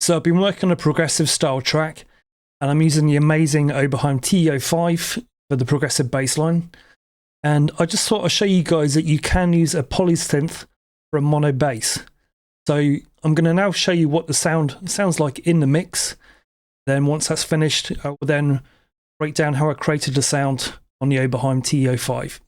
So I've been working on a progressive style track, and I'm using the amazing Oberheim TEO-5 for the progressive bass line. And I just thought I'd show you guys that you can use a poly synth for a mono bass. So I'm going to now show you what the sound sounds like in the mix. Then once that's finished, I will then break down how I created the sound on the Oberheim TEO-5.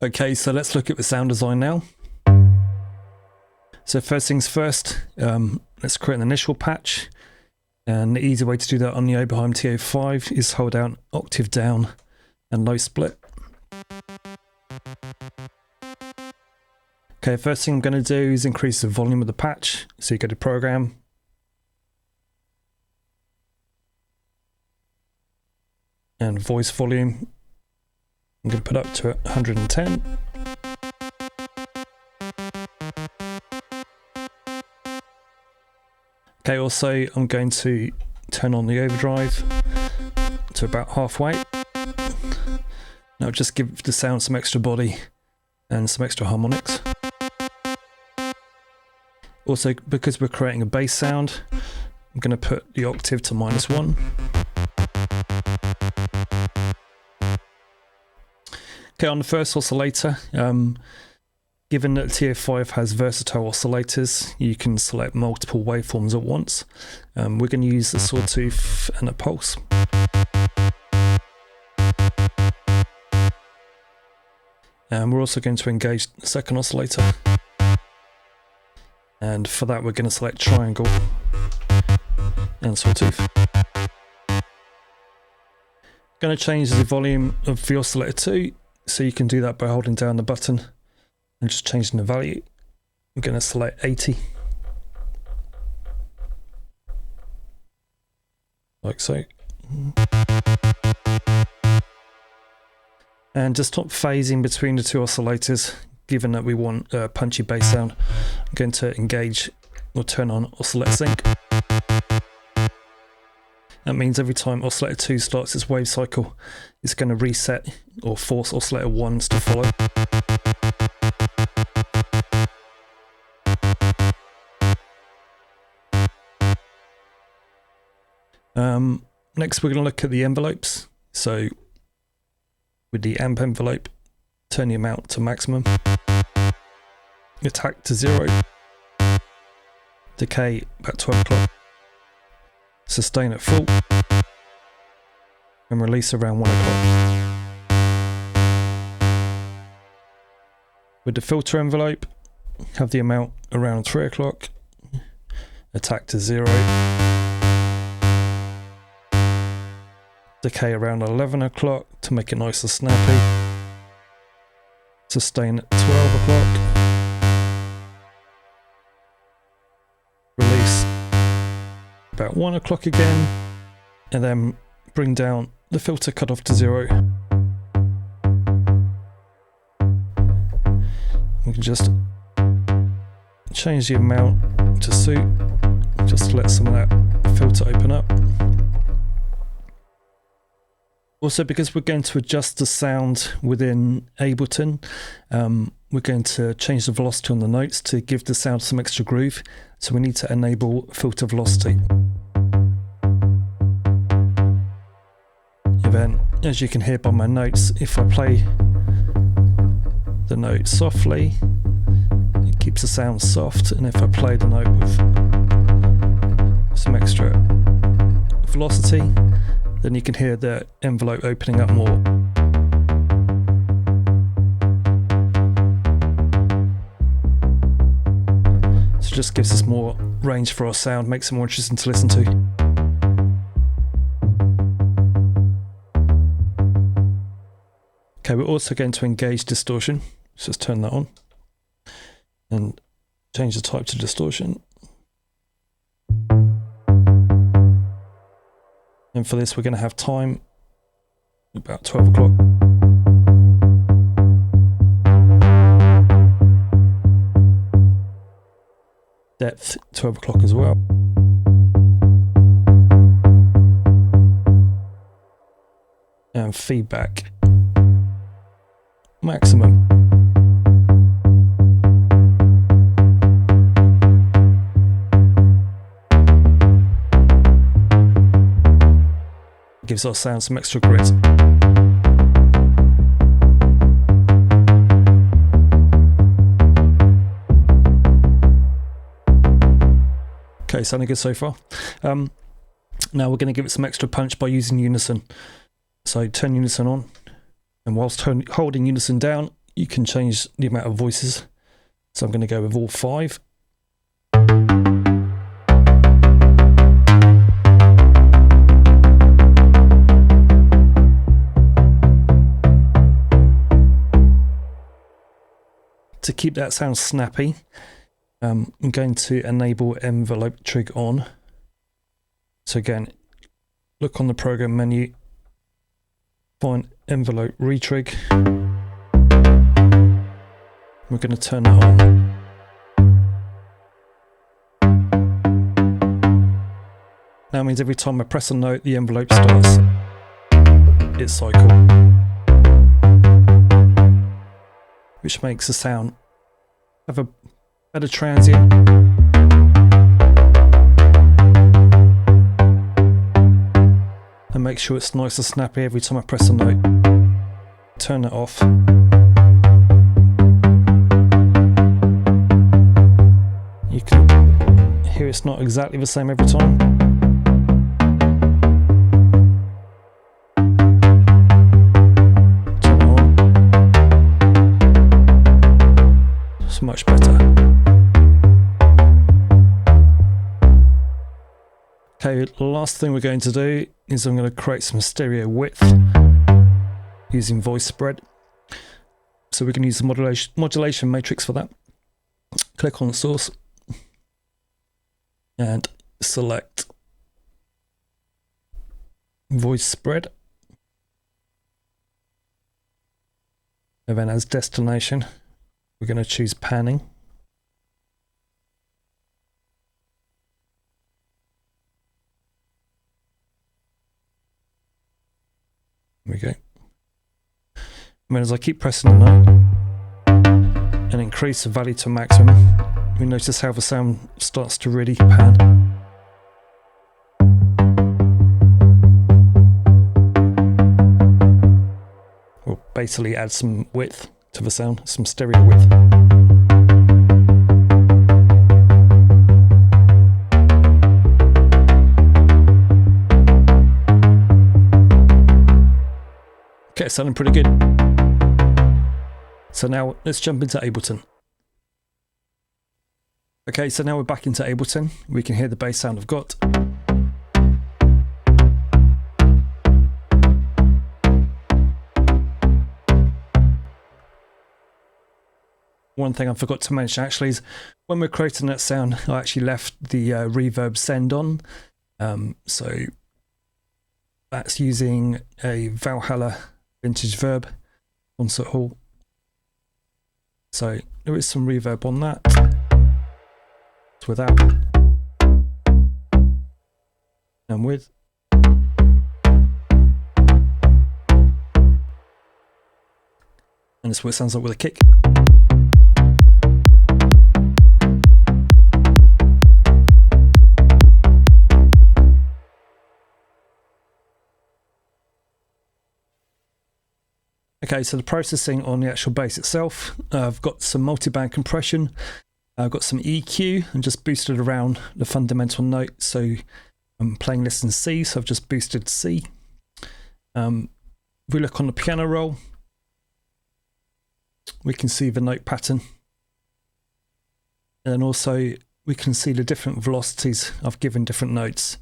Okay, so let's look at the sound design now. So first things first, let's create an initial patch. And the easy way to do that on the Oberheim TEO-5 is hold down octave down and low split. Okay, first thing I'm going to do is increase the volume of the patch. So you go to program. And voice volume. I'm going to put up to 110. Okay, also I'm going to turn on the overdrive to about halfway. Now just give the sound some extra body and some extra harmonics. Also, because we're creating a bass sound, I'm going to put the octave to -1. Okay, on the first oscillator, given that TEO-5 has versatile oscillators, you can select multiple waveforms at once. We're going to use a sawtooth and a pulse. And we're also going to engage the second oscillator. And for that, we're going to select triangle and sawtooth. Going to change the volume of the oscillator too. So you can do that by holding down the button and just changing the value. I'm going to select 80. Like so. And just stop phasing between the two oscillators, given that we want a punchy bass sound. I'm going to engage or turn on oscillator sync. That means every time oscillator 2 starts its wave cycle, it's going to reset or force oscillator 1s to follow. Next, we're going to look at the envelopes. So, with the amp envelope, turn the amount to maximum, attack to 0, decay about 12 o'clock. Sustain at full, and release around 1 o'clock. With the filter envelope, have the amount around 3 o'clock, attack to 0, decay around 11 o'clock to make it nice and snappy, sustain at 12 o'clock, release about 1 o'clock again, and then bring down the filter cutoff to 0. We can just change the amount to suit, just to let some of that filter open up. Also, because we're going to adjust the sound within Ableton, we're going to change the velocity on the notes to give the sound some extra groove. So we need to enable filter velocity. And then, as you can hear by my notes, if I play the note softly, it keeps the sound soft, and if I play the note with some extra velocity, then you can hear the envelope opening up more. So it just gives us more range for our sound, makes it more interesting to listen to. Okay, we're also going to engage distortion. Let's just turn that on and change the type to distortion. And for this, we're going to have time about 12 o'clock. Depth 12 o'clock as well. And feedback maximum. Gives our sound some extra grit. Okay, sounding good so far. Now we're going to give it some extra punch by using unison. So turn unison on, and whilst holding unison down, you can change the amount of voices. So I'm going to go with all 5. To keep that sound snappy, I'm going to enable envelope trig on. So again, look on the program menu, find envelope retrig. We're going to turn it on. Now means every time I press a note, the envelope starts its cycle, which makes the sound have a better transient. And make sure it's nice and snappy every time I press a note. Turn it off. You can hear it's not exactly the same every time. Turn it on. It's much better. Okay, the last thing we're going to do is I'm going to create some stereo width using voice spread. So we can use the modulation matrix for that. Click on the source and select voice spread. And then as destination, we're going to choose panning. There we go. And then as I keep pressing the note and increase the value to maximum, we notice how the sound starts to really pan. We'll basically add some width to the sound, some stereo width. Okay, it's sounding pretty good. So now let's jump into Ableton. Okay, so now we're back into Ableton. We can hear the bass sound I've got. One thing I forgot to mention actually is when we're creating that sound, I actually left the reverb send on. So that's using a Valhalla vintage verb concert hall. So there is some reverb on that. It's without and with. And this is what it sounds like with a kick. Okay, so the processing on the actual bass itself, I've got some multi-band compression, I've got some EQ and just boosted around the fundamental note. So I'm playing this in C, so I've just boosted C. If we look on the piano roll, we can see the note pattern. And then also we can see the different velocities I've given different notes.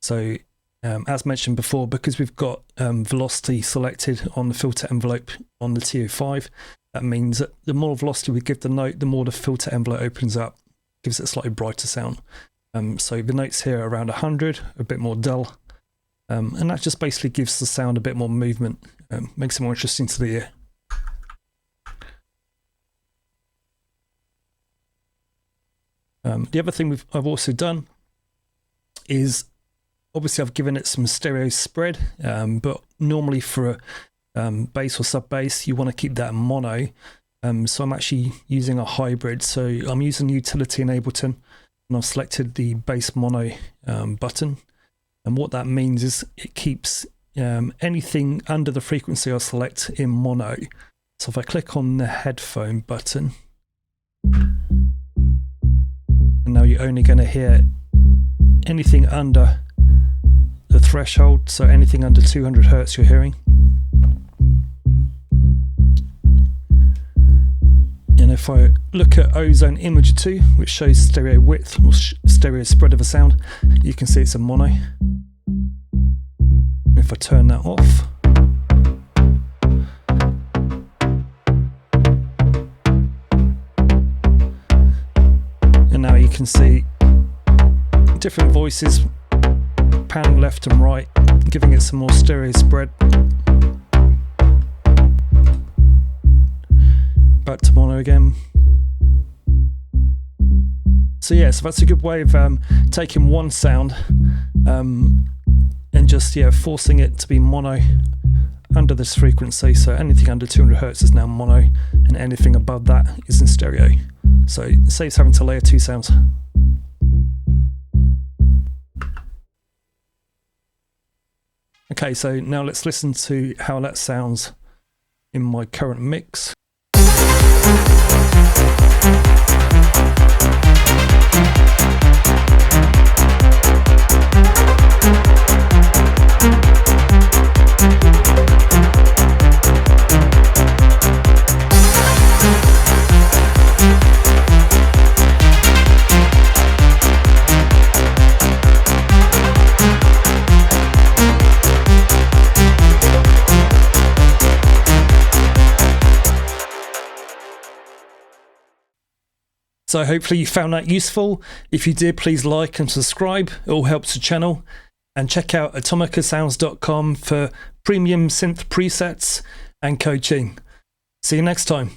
So as mentioned before, because we've got velocity selected on the filter envelope on the TEO-5, that means that the more velocity we give the note, the more the filter envelope opens up, gives it a slightly brighter sound. So the notes here are around 100, a bit more dull, and that just basically gives the sound a bit more movement, makes it more interesting to the ear. The other thing I've also done is, obviously I've given it some stereo spread, but normally for bass or sub bass you want to keep that mono, so I'm actually using a hybrid. So I'm using the utility in Ableton, and I've selected the bass mono button, and what that means is it keeps anything under the frequency I select in mono. So if I click on the headphone button, and now you're only going to hear anything under the threshold, so anything under 200 Hertz you're hearing. And if I look at Ozone Imager 2, which shows stereo width or stereo spread of a sound, you can see it's a mono. If I turn that off, and now you can see different voices panning left and right, giving it some more stereo spread. Back to mono again. So yeah, so that's a good way of taking one sound and just forcing it to be mono under this frequency. So anything under 200 Hertz is now mono, and anything above that is in stereo. So it saves having to layer two sounds. Okay, so now let's listen to how that sounds in my current mix. So hopefully you found that useful. If you did, please like and subscribe. It all helps the channel. And check out atomicasounds.com for premium synth presets and coaching. See you next time.